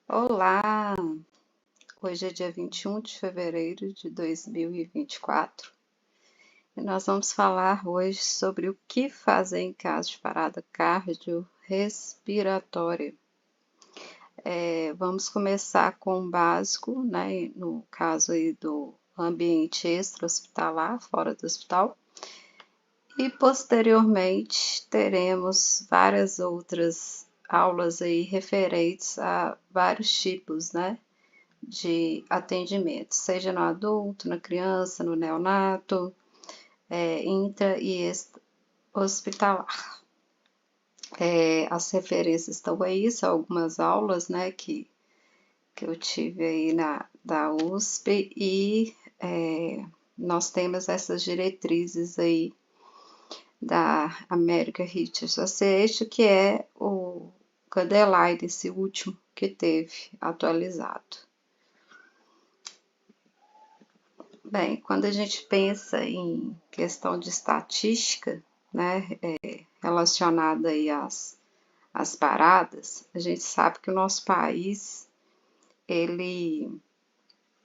Olá! Hoje é dia 21 de fevereiro de 2024 e nós vamos falar hoje sobre o que fazer em caso de parada cardiorrespiratória. Vamos começar com o básico, né? No caso aí do ambiente extra-hospitalar, fora do hospital, e posteriormente teremos várias outras aulas aí referentes a vários tipos, né, de atendimento, seja no adulto, na criança, no neonato, intra e extra-hospitalar. As referências estão aí, são algumas aulas, né, que eu tive aí da USP e nós temos essas diretrizes aí da American Heart Association, que é o guideline, esse último que teve atualizado. Bem, quando a gente pensa em questão de estatística, né, relacionada aí às paradas, a gente sabe que o nosso país, ele,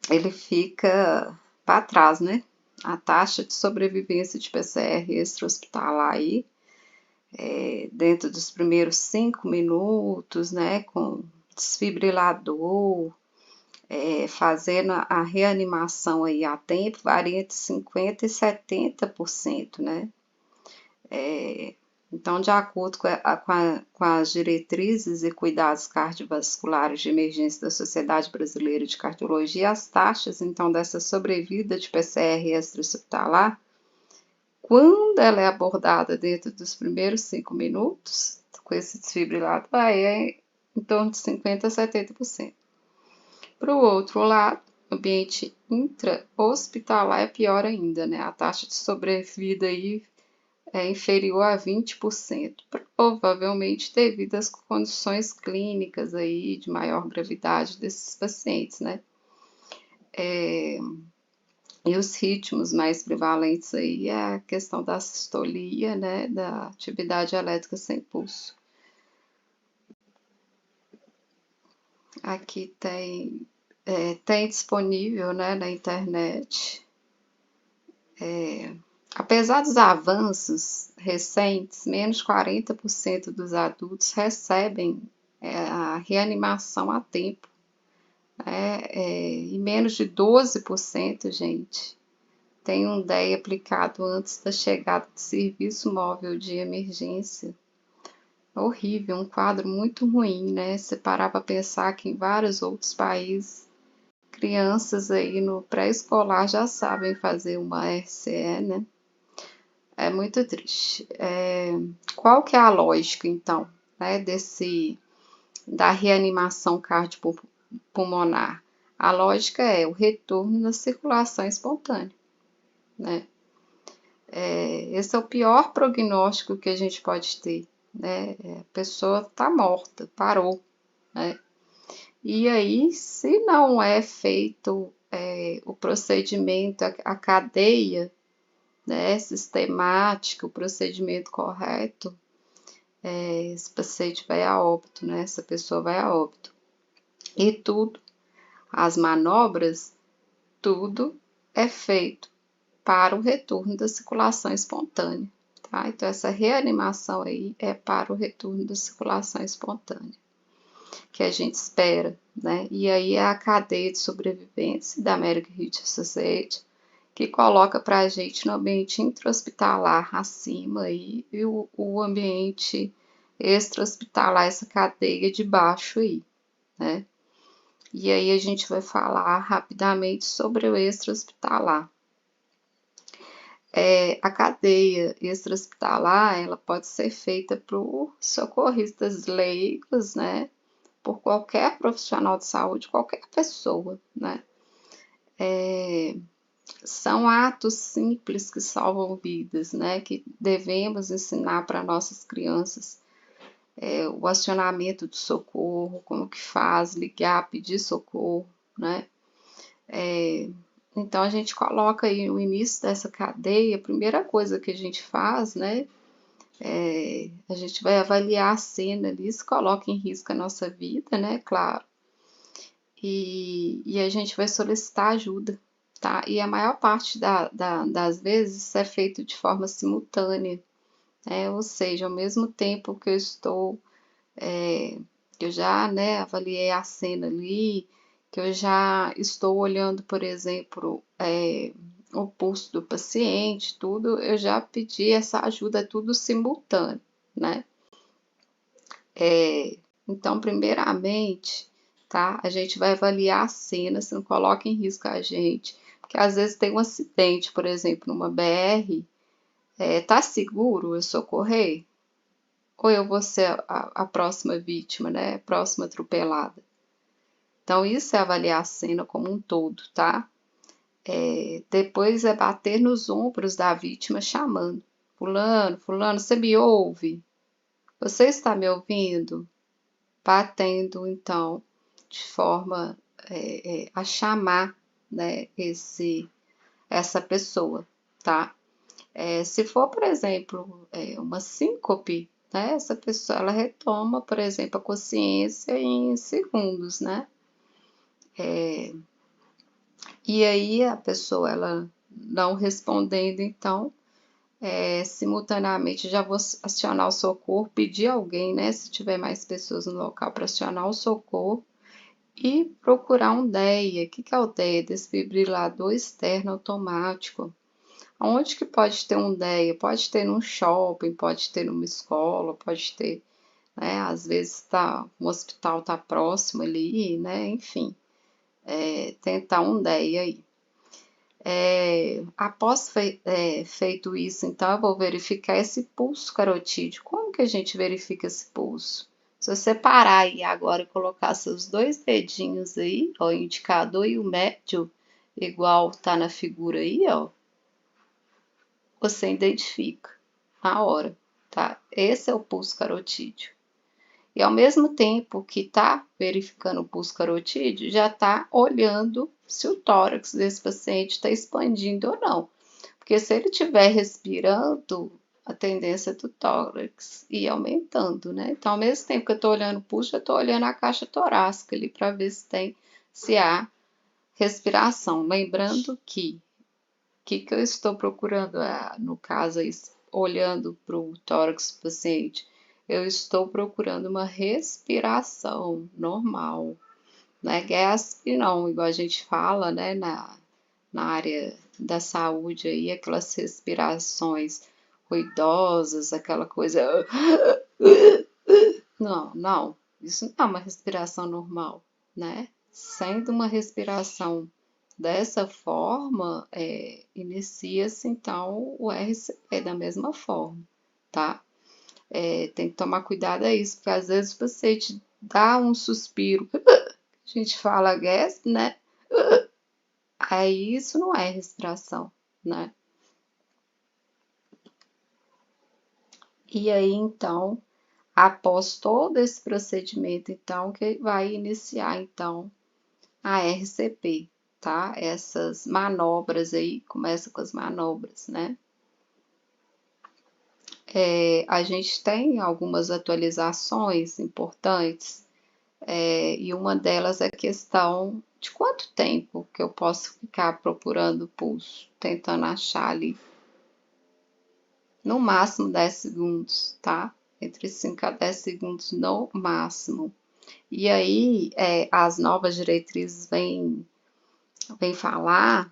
ele fica para trás, né? A taxa de sobrevivência de PCR extra-hospitalar aí, dentro dos primeiros 5 minutos, né, com desfibrilador, fazendo a reanimação aí a tempo, varia entre 50% e 70%, né? Então, de acordo com as diretrizes e cuidados cardiovasculares de emergência da Sociedade Brasileira de Cardiologia, as taxas, então, dessa sobrevida de PCR extra-hospitalar, quando ela é abordada dentro dos primeiros 5 minutos, com esse desfibrilador, aí é em torno de 50% a 70%. Para o outro lado, ambiente intra-hospitalar é pior ainda, né? A taxa de sobrevida aí é inferior a 20%, provavelmente devido às condições clínicas aí de maior gravidade desses pacientes, né? E os ritmos mais prevalentes aí é a questão da sistolia, né? Da atividade elétrica sem pulso. Aqui tem disponível, né, na internet. Apesar dos avanços recentes, menos de 40% dos adultos recebem a reanimação a tempo, né? E menos de 12%, gente, tem um DEI aplicado antes da chegada do serviço móvel de emergência. Horrível, um quadro muito ruim, né? Se parar para pensar que em vários outros países, crianças aí no pré-escolar já sabem fazer uma RCE, né? É muito triste. Qual que é a lógica, então, né, da reanimação cardiopulmonar? A lógica é o retorno da circulação espontânea, né? Esse é o pior prognóstico que a gente pode ter, né? A pessoa está morta, parou, né? E aí, se não é feito o procedimento, a cadeia, né, sistemática, o procedimento correto, esse paciente vai a óbito, né? Essa pessoa vai a óbito. E tudo, as manobras, tudo é feito para o retorno da circulação espontânea, tá? Então, essa reanimação aí é para o retorno da circulação espontânea, que a gente espera, né? E aí é a cadeia de sobrevivência da American Heart Association, que coloca para a gente no ambiente intra-hospitalar acima aí, e o ambiente extra-hospitalar, essa cadeia de baixo aí, né? E aí a gente vai falar rapidamente sobre o extra-hospitalar. A cadeia extra-hospitalar, ela pode ser feita por socorristas leigos, né? Por qualquer profissional de saúde, qualquer pessoa, né? São atos simples que salvam vidas, né? Que devemos ensinar para nossas crianças. O acionamento do socorro, como que faz, ligar, pedir socorro, né? Então a gente coloca aí o início dessa cadeia, a primeira coisa que a gente faz, né? A gente vai avaliar a cena ali, se coloca em risco a nossa vida, né? Claro. e a gente vai solicitar ajuda, tá? E a maior parte das vezes isso é feito de forma simultânea, né? Ou seja, ao mesmo tempo que eu estou, que eu já, né, avaliei a cena ali, que eu já estou olhando, por exemplo, o pulso do paciente, tudo, eu já pedi essa ajuda, tudo simultâneo, né? Então, primeiramente, tá? A gente vai avaliar a cena, se não coloca em risco a gente, porque às vezes tem um acidente, por exemplo, numa BR, tá seguro eu socorrer? Ou eu vou ser a próxima vítima, né? Próxima atropelada. Então, isso é avaliar a cena como um todo, tá? Depois é bater nos ombros da vítima chamando. Fulano, fulano, você me ouve? Você está me ouvindo? Batendo, então, de forma a chamar, né, essa pessoa, tá? Se for, por exemplo, uma síncope, né, essa pessoa ela retoma, por exemplo, a consciência em segundos, né? E aí a pessoa ela não respondendo, então, simultaneamente já vou acionar o socorro, pedir alguém, né, se tiver mais pessoas no local para acionar o socorro e procurar um DEA. O que é o DEA? Desfibrilador externo automático. Onde que pode ter um DEA? Pode ter num shopping, pode ter numa escola, pode ter, né? Às vezes um hospital está próximo ali, né? Enfim, tentar um DEA aí. Após feito isso, então, eu vou verificar esse pulso carotídeo. Como que a gente verifica esse pulso? Se você parar aí agora e colocar seus dois dedinhos aí, ó, o indicador e o médio, igual tá na figura aí, ó, você identifica na hora, tá? Esse é o pulso carotídeo. E ao mesmo tempo que tá verificando o pulso carotídeo, já tá olhando se o tórax desse paciente está expandindo ou não. Porque se ele estiver respirando, a tendência do tórax ir aumentando, né? Então, ao mesmo tempo que eu estou olhando o pulso, eu estou olhando a caixa torácica ali para ver se há respiração. Lembrando que eu estou procurando, no caso, olhando para o tórax do paciente, eu estou procurando uma respiração normal, não é gasp, não, igual a gente fala, né, na área da saúde aí, aquelas respirações ruidosas, aquela coisa. Não, não, isso não é uma respiração normal, né? Sendo uma respiração dessa forma, inicia-se então o RCP da mesma forma, tá? Tem que tomar cuidado a isso, porque às vezes o paciente dá um suspiro, a gente fala gasp, né? Aí isso não é respiração, né? E aí então, após todo esse procedimento, então, que vai iniciar então a RCP, tá? Essas manobras aí, começa com as manobras, né? A gente tem algumas atualizações importantes, e uma delas é a questão de quanto tempo que eu posso ficar procurando o pulso, tentando achar ali. No máximo 10 segundos, tá? Entre 5 a 10 segundos no máximo. E aí, as novas diretrizes vêm falar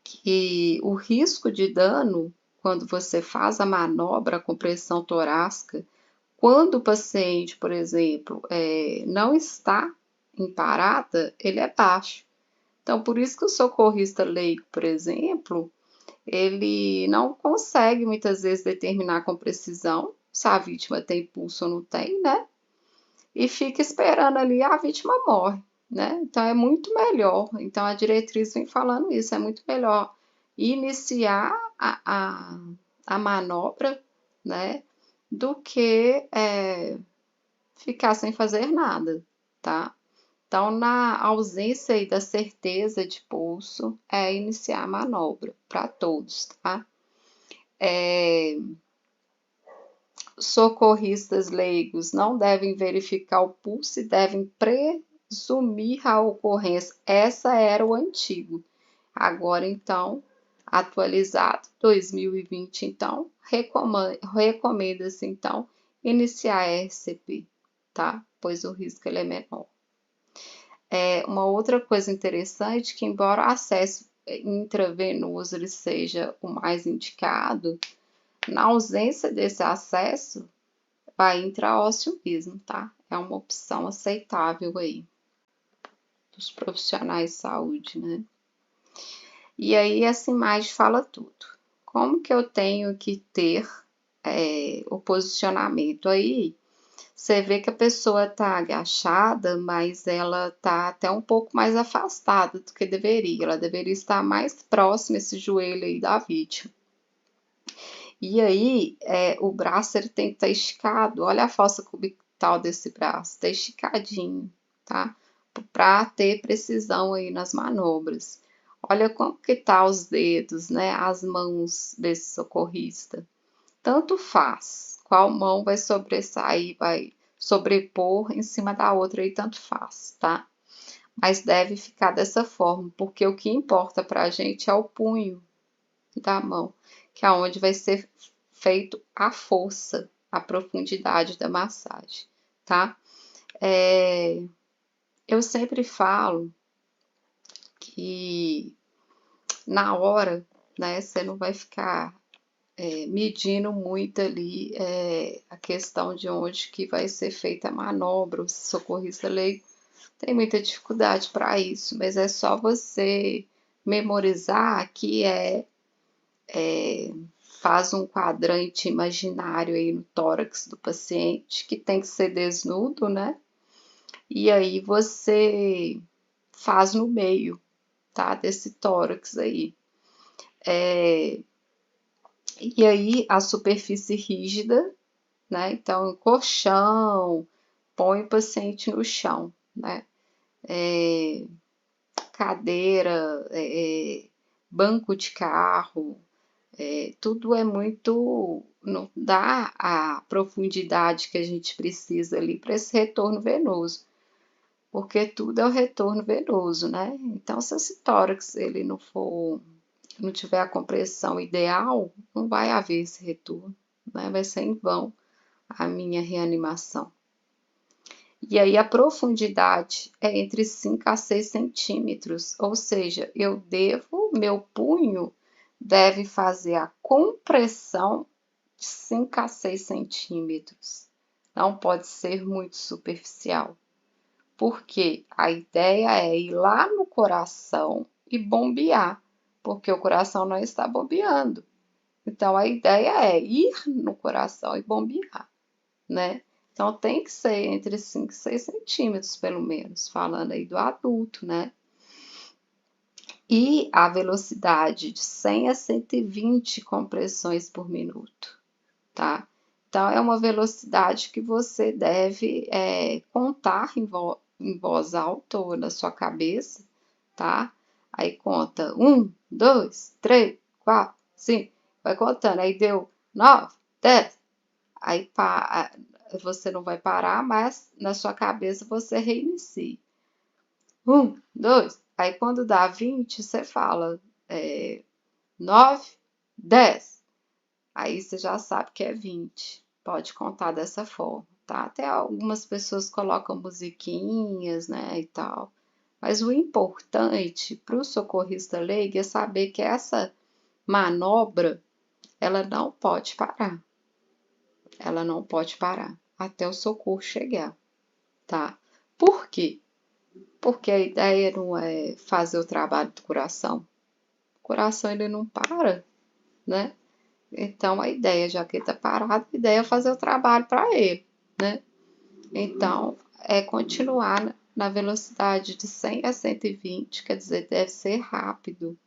que o risco de dano, quando você faz a manobra com pressão torácica, quando o paciente, por exemplo, não está em parada, ele é baixo. Então, por isso que o socorrista leigo, por exemplo, ele não consegue muitas vezes determinar com precisão se a vítima tem pulso ou não tem, né? E fica esperando ali, a vítima morre, né? Então é muito melhor. Então a diretriz vem falando isso, é muito melhor iniciar a manobra, né? Do que ficar sem fazer nada, tá? Então, na ausência aí da certeza de pulso, é iniciar a manobra para todos, tá? Socorristas leigos não devem verificar o pulso e devem presumir a ocorrência. Essa era o antigo. Agora, então, atualizado, 2020, então, recomenda-se, então, iniciar a RCP, tá? Pois o risco ele é menor. Uma outra coisa interessante que, embora o acesso intravenoso ele seja o mais indicado, na ausência desse acesso, vai intraósseo mesmo, tá? É uma opção aceitável aí dos profissionais de saúde, né? E aí essa imagem fala tudo. Como que eu tenho que ter o posicionamento? Aí você vê que a pessoa está agachada, mas ela está até um pouco mais afastada do que deveria. Ela deveria estar mais próxima esse joelho aí da vítima. E aí o braço ele tem que estar esticado. Olha a fossa cubital desse braço, está esticadinho, tá? Para ter precisão aí nas manobras. Olha como que tá os dedos, né? As mãos desse socorrista. Tanto faz qual mão vai sobressair, vai sobrepor em cima da outra aí, tanto faz, tá? Mas deve ficar dessa forma, porque o que importa para a gente é o punho da mão, que é onde vai ser feito a força, a profundidade da massagem, tá? Eu sempre falo que na hora, né, você não vai ficar medindo muito ali a questão de onde que vai ser feita a manobra. O socorrista leigo tem muita dificuldade para isso, mas é só você memorizar que faz um quadrante imaginário aí no tórax do paciente, que tem que ser desnudo, né? E aí você faz no meio, tá? Desse tórax aí. E aí a superfície rígida, né? Então, colchão, põe o paciente no chão, né? Cadeira, banco de carro, tudo é muito, não dá a profundidade que a gente precisa ali para esse retorno venoso, porque tudo é o retorno venoso, né? Então, se esse tórax ele não tiver a compressão ideal, não vai haver esse retorno, né? Vai ser em vão a minha reanimação. E aí a profundidade é entre 5 a 6 centímetros, ou seja, meu punho deve fazer a compressão de 5 a 6 centímetros. Não pode ser muito superficial, porque a ideia é ir lá no coração e bombear, porque o coração não está bombeando. Então a ideia é ir no coração e bombear, né? Então tem que ser entre 5 e 6 centímetros, pelo menos, falando aí do adulto, né? E a velocidade de 100 a 120 compressões por minuto, tá? Então é uma velocidade que você deve contar em voz alta ou na sua cabeça, tá? Aí conta 1, 2, 3, 4, 5, vai contando, aí deu 9, 10, aí você não vai parar, mas na sua cabeça você reinicia. 1, 2, aí quando dá 20, você fala 9, 10. Aí você já sabe que é 20. Pode contar dessa forma, tá? Até algumas pessoas colocam musiquinhas, né, e tal. Mas o importante para o socorrista leigo é saber que essa manobra, ela não pode parar. Ela não pode parar até o socorro chegar, tá? Por quê? Porque a ideia não é fazer o trabalho do coração. O coração ele não para, né? Então a ideia, já que ele está parado, a ideia é fazer o trabalho para ele, né? Então é continuar na velocidade de 100 a 120, quer dizer, deve ser rápido,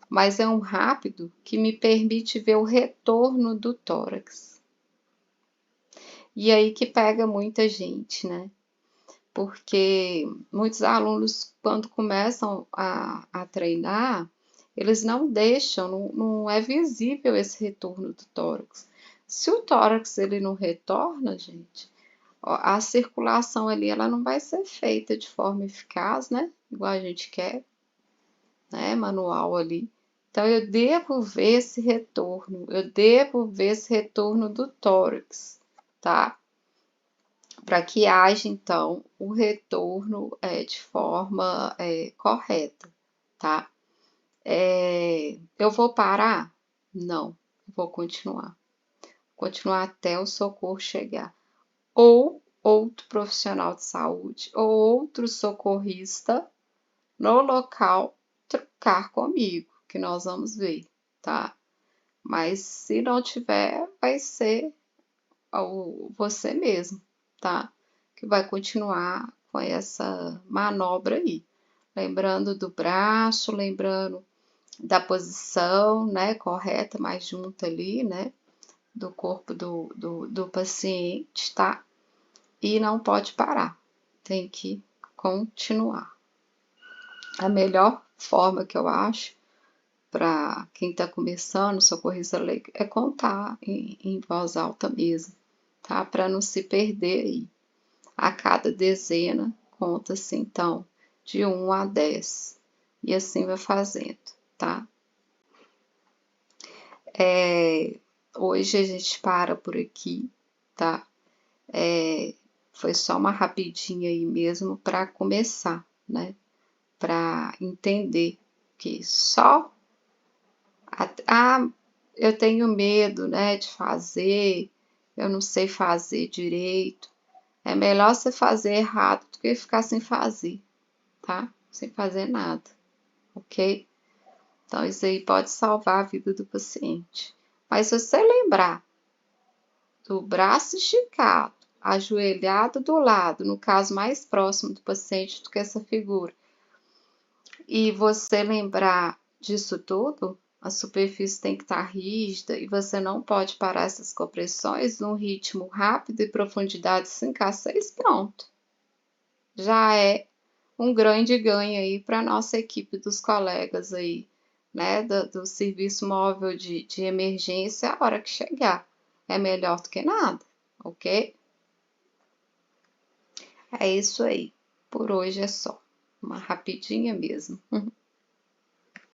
mas é um rápido que me permite ver o retorno do tórax. E aí que pega muita gente, né? Porque muitos alunos, quando começam a treinar, eles não deixam, não é visível esse retorno do tórax. Se o tórax ele não retorna, gente, a circulação ali, ela não vai ser feita de forma eficaz, né? Igual a gente quer, né? Manual ali. Então, eu devo ver esse retorno, eu devo ver esse retorno do tórax, tá? Para que haja, então, o retorno de forma correta, tá? Eu vou parar? Não, vou continuar. Continuar até o socorro chegar. Ou outro profissional de saúde, ou outro socorrista no local trocar comigo, que nós vamos ver, tá? Mas se não tiver, vai ser você mesmo, tá? Que vai continuar com essa manobra aí. Lembrando do braço, lembrando da posição, né, correta, mais junta ali, né, do corpo do paciente, tá? E não pode parar, tem que continuar. A melhor forma que eu acho para quem está começando, socorrista leigo, é contar em voz alta mesmo, tá? Para não se perder aí. A cada dezena, conta-se então de 1 a 10. E assim vai fazendo, tá? Hoje a gente para por aqui, tá? Foi só uma rapidinha aí mesmo para começar, né? Para entender que só eu tenho medo, né, de fazer, eu não sei fazer direito. É melhor você fazer errado do que ficar sem fazer, tá? Sem fazer nada, ok? Então, isso aí pode salvar a vida do paciente. Mas se você lembrar do braço esticado, ajoelhado do lado, no caso mais próximo do paciente do que essa figura, e você lembrar disso tudo, a superfície tem que estar rígida e você não pode parar essas compressões num ritmo rápido e profundidade 5 a 6, pronto. Já é um grande ganho aí para a nossa equipe dos colegas aí, né, do serviço móvel de emergência a hora que chegar. É melhor do que nada, ok? É isso aí. Por hoje é só. Uma rapidinha mesmo.